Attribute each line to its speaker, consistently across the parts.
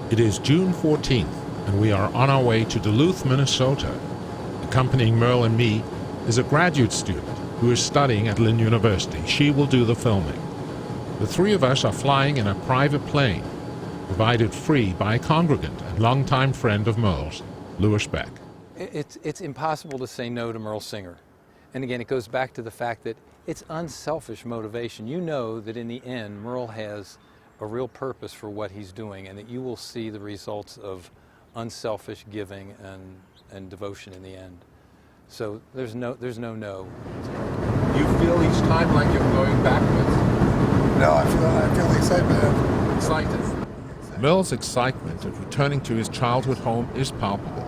Speaker 1: It is June 14th, and we are on our way to Duluth, Minnesota. Accompanying Merle and me is a graduate student who is studying at Lynn University. She will do the filming. The three of us are flying in a private plane, provided free by a congregant and longtime friend of Merle's, Louis Beck.
Speaker 2: It's impossible to say no to Merle Singer. And again, it goes back to the fact that it's unselfish motivation. You know that in the end, Merle has a real purpose for what he's doing, and that you will see the results of unselfish giving and devotion in the end. So there's no no.
Speaker 1: You feel each time like you're going backwards?
Speaker 3: No, I feel the excitement.
Speaker 1: Excited. Merle's excitement at returning to his childhood home is palpable.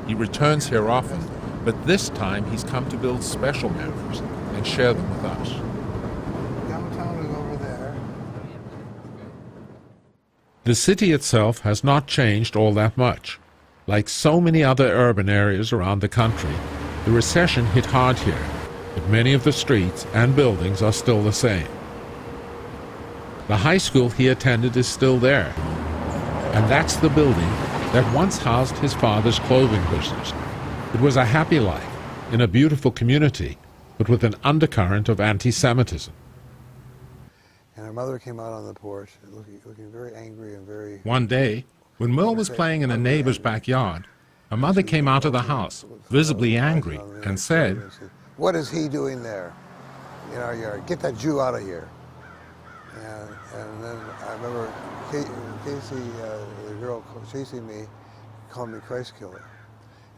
Speaker 1: He returns here often, but this time he's come to build special memories and share them with us.
Speaker 3: Downtown is over there.
Speaker 1: The city itself has not changed all that much. Like so many other urban areas around the country, the recession hit hard here, but many of the streets and buildings are still the same. The high school he attended is still there, and that's the building that once housed his father's clothing business. It was a happy life in a beautiful community, but with an undercurrent of anti-Semitism.
Speaker 3: And her mother came out on the porch, looking very angry and very...
Speaker 1: One day, when Merle was playing in a neighbor's backyard, her mother came out of the house, visibly angry, and said,
Speaker 3: "What is he doing there in our yard? Get that Jew out of here." And then I remember Casey, the girl chasing me, called me Christ killer.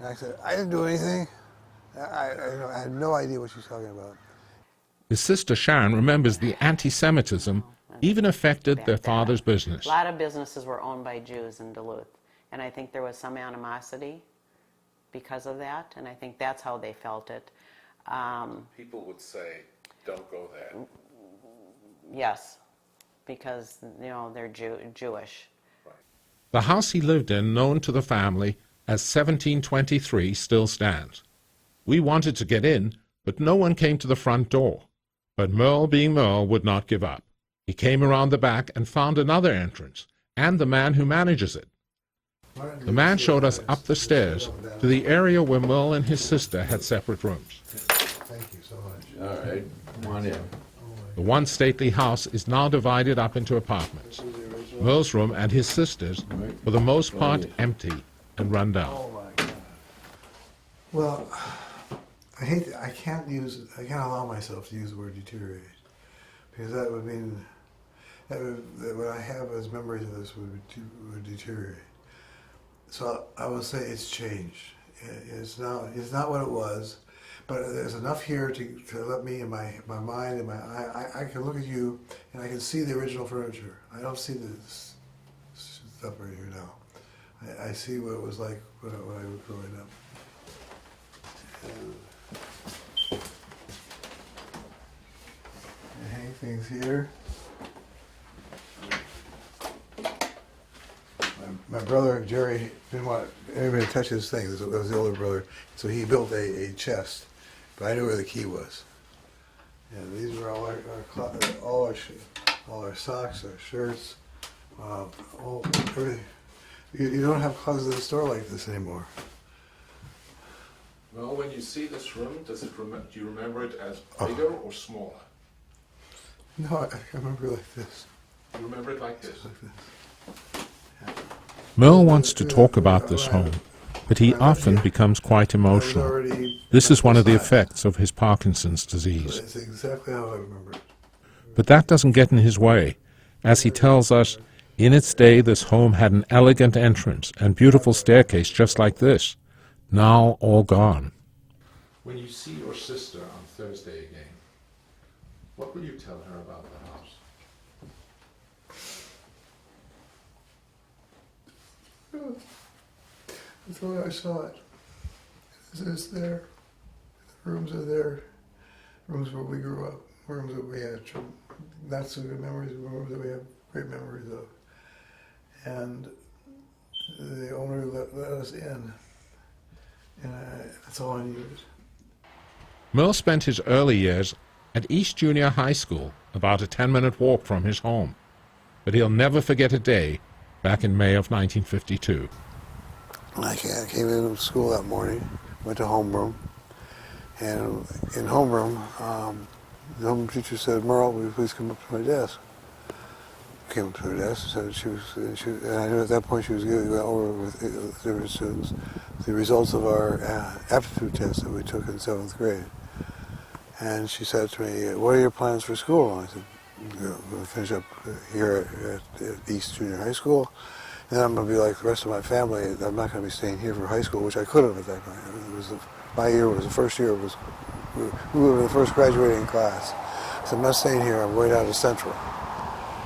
Speaker 3: And I said, "I didn't do anything." I had no idea what she was talking about.
Speaker 1: His sister Sharon remembers the anti-Semitism even affected their father's business.
Speaker 4: A lot of businesses were owned by Jews in Duluth, and I think there was some animosity because of that, and I think that's how they felt it.
Speaker 1: People would say, "Don't go there."
Speaker 4: Yes, because they're Jewish.
Speaker 1: The house he lived in, known to the family as 1723, still stands. We wanted to get in, but no one came to the front door. But Merle, being Merle, would not give up. He came around the back and found another entrance, and the man who manages it. The man showed us up the stairs to the area where Merle and his sister had separate rooms.
Speaker 3: Thank you so much.
Speaker 5: All right, come on in.
Speaker 1: The once stately house is now divided up into apartments. Merle's room and his sister's, for the most part, empty and run down.
Speaker 3: Oh my God. Well, I can't allow myself to use the word deteriorate, because that would mean that what I have as memories of this would deteriorate. So I will say it's changed. It's not what it was, but there's enough here to let me in my mind and my eye. I can look at you and I can see the original furniture. I don't see this stuff right here now. I see what it was like when I was growing up. I hang things here. My brother, Jerry, didn't want anybody to touch his thing. That was the older brother. So he built a chest, but I knew where the key was. And these were all our socks, our shirts, everything. You don't have closets in the store like this anymore.
Speaker 1: Well, when you see this room, do you remember it as bigger or smaller?
Speaker 3: No, I remember it like this.
Speaker 1: You remember it like this?
Speaker 3: Like this.
Speaker 1: Merle wants to talk about this home, but he often becomes quite emotional. This is one of the effects of his Parkinson's disease.
Speaker 3: It's exactly how I remember it.
Speaker 1: But that doesn't get in his way. As he tells us, in its day this home had an elegant entrance and beautiful staircase just like this, now all gone. When you see your sister on Thursday again, what will you tell her about the house?
Speaker 3: That's the way I saw it. It's there. The rooms are there. Rooms where we grew up. Rooms that we had not so good memories of. Rooms that we have great memories of. And the owner let us in. And that's all I needed.
Speaker 1: Merle spent his early years at East Junior High School, about a 10-minute walk from his home. But he'll never forget a day back in May of 1952.
Speaker 3: I came into school that morning, went to homeroom, and in homeroom, the homeroom teacher said, "Merle, will you please come up to my desk?" Came up to her desk and said and I knew at that point she was going over with different students the results of our aptitude test that we took in 7th grade. And she said to me, "What are your plans for school?" And I said, "I'm going to finish up here at East Junior High School. And then I'm going to be like the rest of my family. I'm not going to be staying here for high school," which I could have at that point. My year was the first year. We were the first graduating class. So I'm not staying here. I'm going down to Central.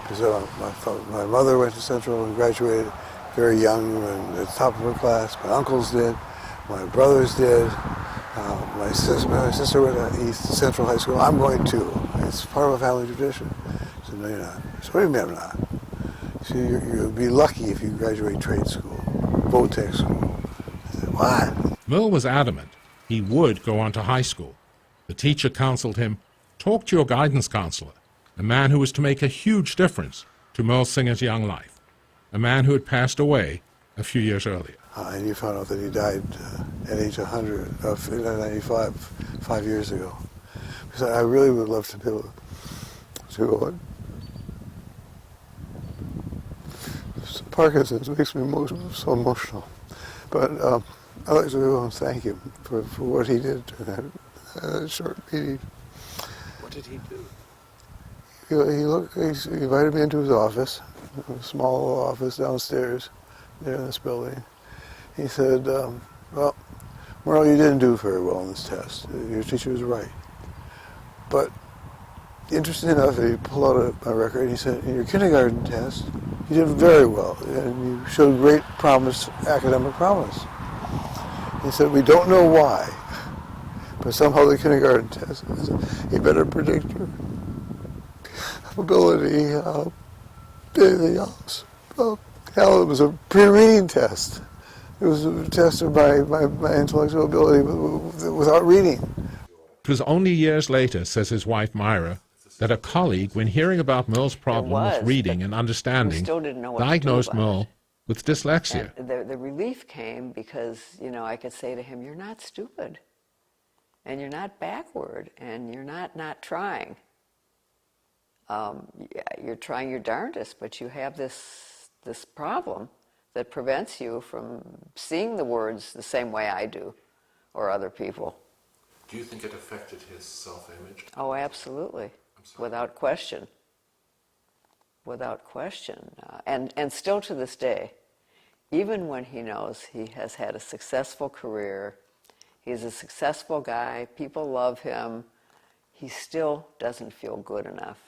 Speaker 3: Because my mother went to Central and graduated very young and at the top of her class. My uncles did. My brothers did. My sister went to East Central High School. I'm going too. It's part of a family tradition. I said, "No, you're not." I said, "What do you mean I'm not?" See, you'll be lucky if you graduate trade school, Votech school. I said, "What?"
Speaker 1: Merle was adamant he would go on to high school. The teacher counseled him, "Talk to your guidance counselor," a man who was to make a huge difference to Merle Singer's young life, a man who had passed away a few years earlier.
Speaker 3: And you found out that he died at age 95, 5 years ago. Because I really would love to be able to go on. Parkinson's makes me so emotional. But I'd like to go and thank him for what he did during that short meeting.
Speaker 1: What did he do?
Speaker 3: He invited me into his office, a small office downstairs there in this building. He said, "Well, Merle, you didn't do very well on this test. Your teacher was right. But interesting enough, he pulled out a record and he said, in your kindergarten test, you did very well, and you showed great promise, academic promise." He said, "We don't know why, but somehow the kindergarten test is a better predictor of ability than anything else." Hell, it was a pre-reading test. It was a test of my intellectual ability without reading.
Speaker 1: It was only years later, says his wife Myra, that a colleague, when hearing about Merle's problem with reading and understanding,
Speaker 5: still didn't know what to do
Speaker 1: diagnosed
Speaker 5: about
Speaker 1: Merle with dyslexia.
Speaker 5: And the relief came because, I could say to him, "You're not stupid, and you're not backward, and you're not trying. You're trying your darndest, but you have this problem that prevents you from seeing the words the same way I do, or other people."
Speaker 1: Do you think it affected his self-image?
Speaker 5: Oh, absolutely, without question. Without question. And still to this day, even when he knows he has had a successful career, he's a successful guy, people love him, he still doesn't feel good enough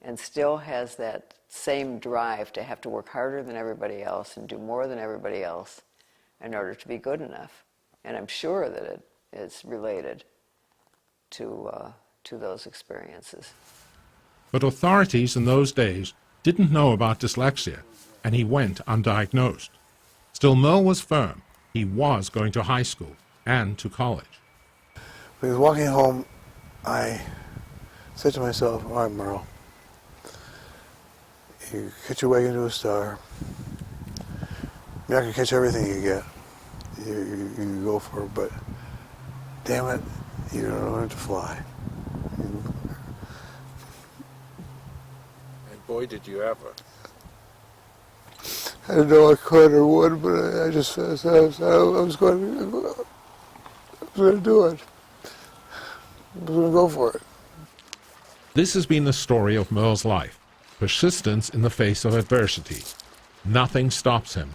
Speaker 5: and still has that same drive to have to work harder than everybody else and do more than everybody else in order to be good enough. And I'm sure that it is related to those experiences.
Speaker 1: But authorities in those days didn't know about dyslexia, and he went undiagnosed. Still, Merle was firm. He was going to high school and to college.
Speaker 3: When he was walking home, I said to myself, "All right, Merle, you catch your wagon to a star. You're not going to catch everything you get. You go for it, but damn it, you're going to learn to fly."
Speaker 1: And boy, did you ever.
Speaker 3: I didn't know I could or would, but I just said I was going to do it. I was going to go for it.
Speaker 1: This has been the story of Merle's life. Persistence in the face of adversity. Nothing stops him.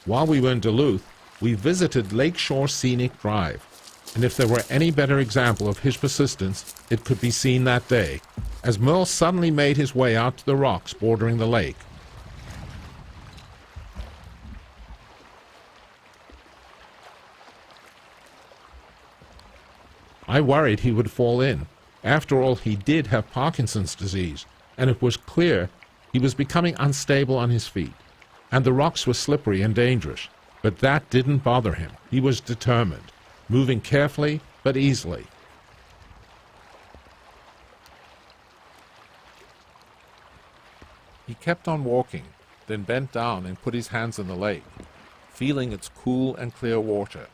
Speaker 1: While we were in Duluth, we visited Lakeshore Scenic Drive. And if there were any better example of his persistence, it could be seen that day, as Merle suddenly made his way out to the rocks bordering the lake. I worried he would fall in. After all, he did have Parkinson's disease, and it was clear he was becoming unstable on his feet. And the rocks were slippery and dangerous, but that didn't bother him. He was determined, moving carefully but easily. He kept on walking, then bent down and put his hands in the lake, feeling its cool and clear water.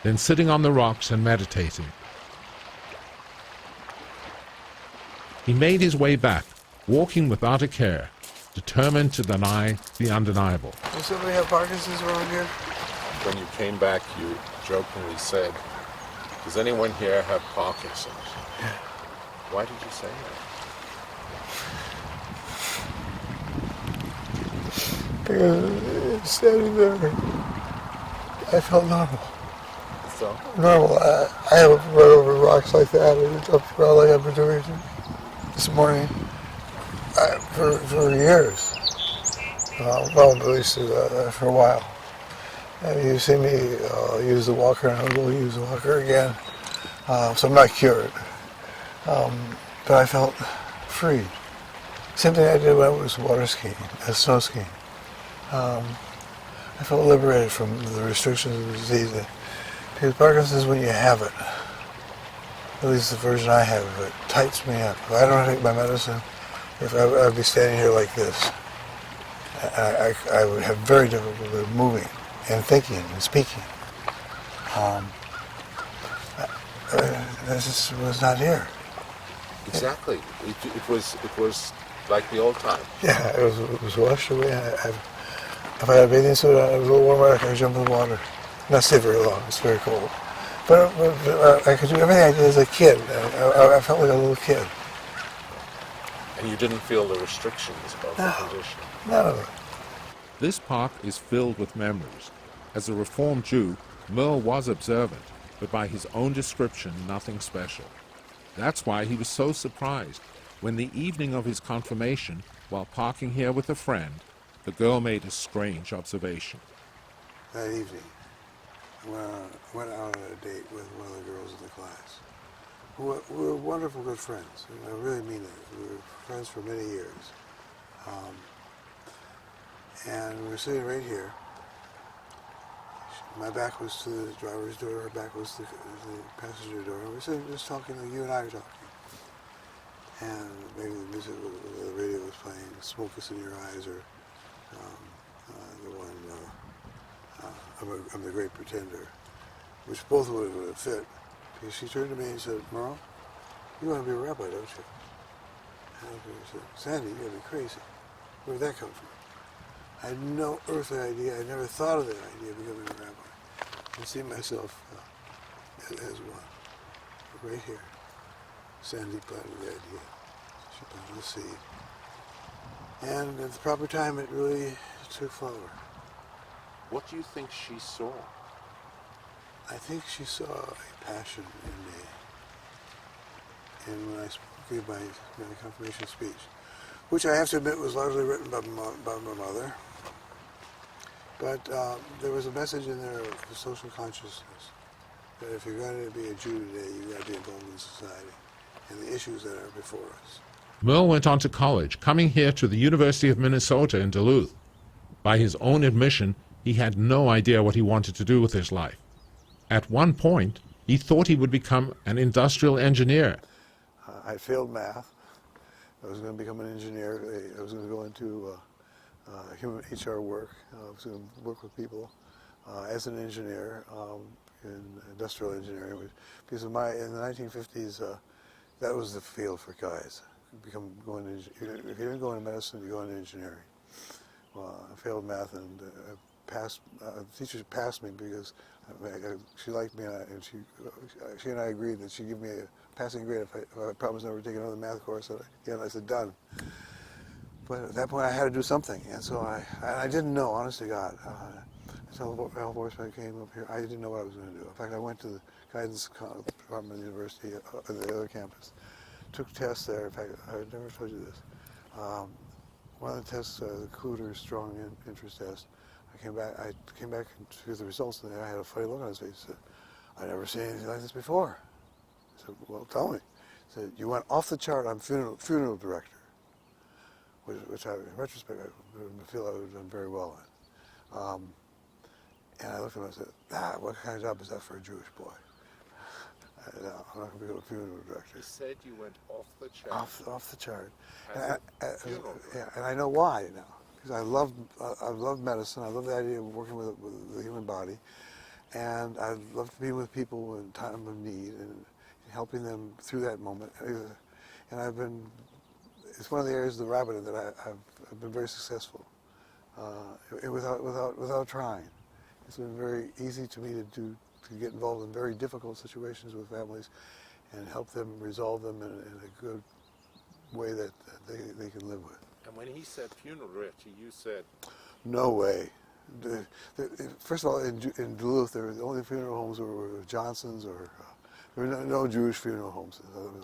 Speaker 1: Then sitting on the rocks and meditating. He made his way back, walking without a care, determined to deny the undeniable.
Speaker 3: Does somebody have Parkinson's around here?
Speaker 1: When you came back, you jokingly said, "Does anyone here have Parkinson's?"
Speaker 3: Yeah.
Speaker 1: Why did you say that?
Speaker 3: Because standing there, I felt normal.
Speaker 1: So?
Speaker 3: Normal. I haven't run over rocks like that and jumped around like I've been doing this morning for years. Well, at least for a while. And you see me use the walker, and I'll go use the walker again. So I'm not cured. But I felt free. Same thing I did when I was water skiing, snow skiing. I felt liberated from the restrictions of the disease. Because Parkinson's, when you have it, at least the version I have of it, tightens me up. If I don't take my medicine, I'd be standing here like this. I would have very difficulty moving and thinking and speaking. This just was not here.
Speaker 1: Exactly. It was like the old time.
Speaker 3: Yeah, it was washed away. If I had a bathing suit on, it was a little warmer, I could jump in the water. Not stay very long, it's very cold. But I could do everything I did as a kid. I felt like a little kid.
Speaker 1: And you didn't feel the restrictions of the condition?
Speaker 3: None of it.
Speaker 1: This park is filled with memories. As a Reformed Jew, Merle was observant, but by his own description, nothing special. That's why he was so surprised when the evening of his confirmation, while parking here with a friend, the girl made a strange observation.
Speaker 3: That evening, I went out on a date with one of the girls in the class. We were wonderful good friends, and I really mean it. We were friends for many years. And we were sitting right here. My back was to the driver's door, her back was to the passenger door. And we were sitting just talking, like you and I are talking. And maybe the music, the radio was playing, Smoke Is in Your Eyes, or the one, I'm the Great Pretender, which both would have fit. Because she turned to me and said, "Merle, you want to be a rabbi, don't you?" And I said, "Sandy, you gotta be crazy. Where'd that come from?" I had no earthly idea. I never thought of that idea of becoming a rabbi. I see myself as one. Right here. Sandy planted the idea. She planted the seed. And at the proper time, it really took flower.
Speaker 1: What do you think she saw?
Speaker 3: I think she saw a passion in me. And when I gave my confirmation speech, which I have to admit was largely written by my mother, but there was a message in there of the social consciousness, that if you're going to be a Jew today, you've got to be involved in society and the issues that are before us.
Speaker 1: Merle went on to college, coming here to the University of Minnesota in Duluth. By his own admission, he had no idea what he wanted to do with his life. At one point, he thought he would become an industrial engineer.
Speaker 3: I failed math. I was going to become an engineer. I was going to go into human HR work. I was going to work with people as an engineer in industrial engineering. Because in the 1950s, that was the field for guys. If you didn't go into medicine, you go into engineering. Well, I failed math, and the teacher passed me because she liked me, and she and I agreed that she'd give me a passing grade if I promised never to take another math course. And I said, done. But at that point, I had to do something, and so I didn't know, honest to God. Until Al Borsman came up here, I didn't know what I was going to do. In fact, I went to the guidance department of the university, the other campus, took tests there. In fact, I never told you this. One of the tests, the Cooter Strong Interest Test, I came back and here's the results, and I had a funny look on his face. He said, "I've never seen anything like this before." I said, "Well, tell me." He said, "You went off the chart on funeral director." which I, in retrospect, I feel I would have done very well in. And I looked at him and I said, what kind of job is that for a Jewish boy? No, I'm not going to be a funeral director.
Speaker 1: You said you went off the chart.
Speaker 3: Off the chart.
Speaker 1: As a funeral director.
Speaker 3: Yeah, and I know why now. Because I love medicine. I love the idea of working with the human body. And I love to be with people in time of need and helping them through that moment. And it's one of the areas of the rabbit that I've been very successful without trying. It's been very easy to me to get involved in very difficult situations with families and help them resolve them in a good way that they can live with.
Speaker 1: And when he said funeral director, you said,
Speaker 3: no way. First of all, in Duluth, there were the only funeral homes were Johnson's, or there were no Jewish funeral homes.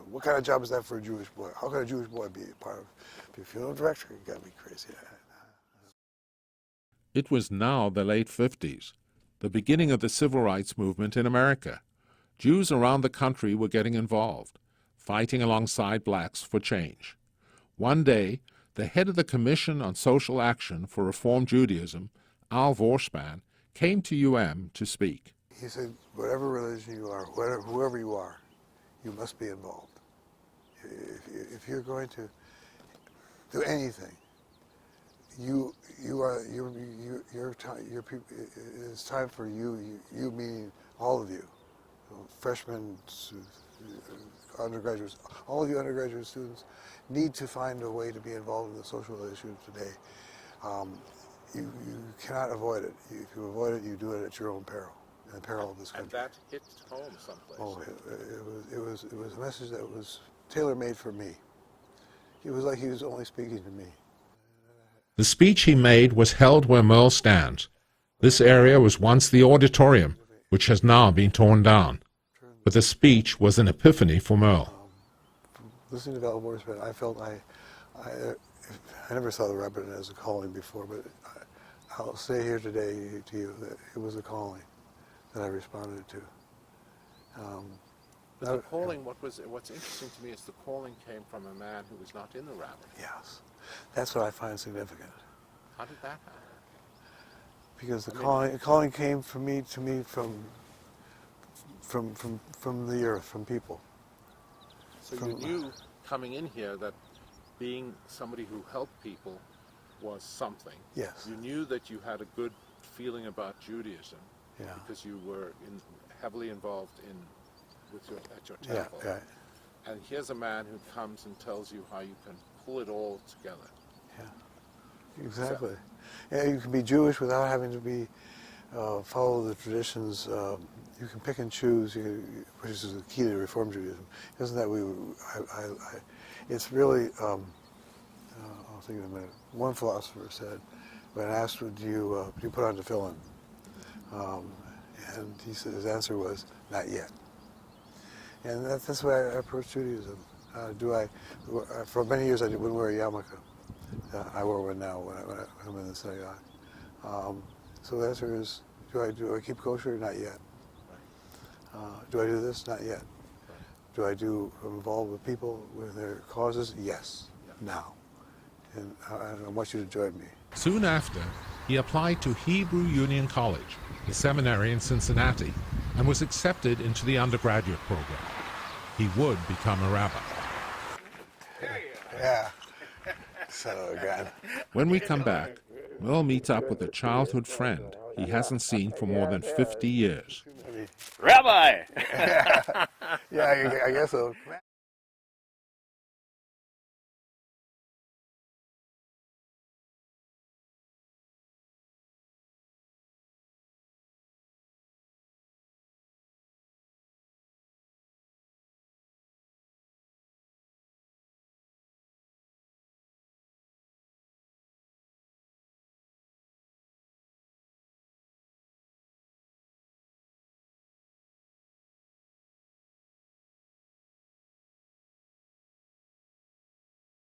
Speaker 3: What kind of job is that for a Jewish boy? How can a Jewish boy be a funeral director? You got to be crazy.
Speaker 1: it was now the late 50s, the beginning of the civil rights movement in America. Jews around the country were getting involved, fighting alongside blacks for change. One day, the head of the Commission on Social Action for Reform Judaism, Al Vorspan, came to UM to speak.
Speaker 3: He said, whatever religion you are, whoever you are, you must be involved. If you're going to do anything, it's time for you meaning all of you, freshmen, undergraduates, all of you undergraduate students need to find a way to be involved in the social issues today. You cannot avoid it. If you avoid it, you do it at your own peril, and the peril of this country.
Speaker 1: And that hit home someplace.
Speaker 3: Oh, it was a message that was tailor-made for me. It was like he was only speaking to me.
Speaker 1: The speech he made was held where Merle stands. This area was once the auditorium, which has now been torn down. But the speech was an epiphany for Merle.
Speaker 3: Listening to Al Vorspan, I felt I never saw the rabbit as a calling before, but I'll say here today to you that it was a calling that I responded to.
Speaker 1: But the calling, what's interesting to me is the calling came from a man who was not in the rabbit.
Speaker 3: Yes, that's what I find significant.
Speaker 1: How did that happen?
Speaker 3: Because the calling came to me from the earth, from people.
Speaker 1: So you knew coming in here that being somebody who helped people was something.
Speaker 3: Yes.
Speaker 1: You knew that you had a good feeling about Judaism,
Speaker 3: Yeah.
Speaker 1: because you were heavily involved at your
Speaker 3: Yeah,
Speaker 1: temple.
Speaker 3: yeah.
Speaker 1: And here's a man who comes and tells you how you can pull it all together.
Speaker 3: Yeah, exactly. Yeah, you can be Jewish without having to be follow the traditions. You can pick and choose, which is the key to Reform Judaism. Isn't that it's really, I'll think in a minute. One philosopher said, when asked, do you put on tefillin? And he said, his answer was, not yet. And that's the way I approach Judaism. For many years I wouldn't wear a yarmulke. I wear one now when I'm in the synagogue. So the answer is, do I keep kosher? Not yet. Do I do this? Not yet. Do I involve with people with their causes? Yes. Now. And I want you to join me.
Speaker 1: Soon after, he applied to Hebrew Union College, the seminary in Cincinnati, and was accepted into the undergraduate program. He would become a rabbi.
Speaker 3: Yeah. So again.
Speaker 1: When we come back, Merle meets up with a childhood friend he hasn't seen for more than 50 years.
Speaker 6: Rabbi!
Speaker 3: Yeah, I guess so.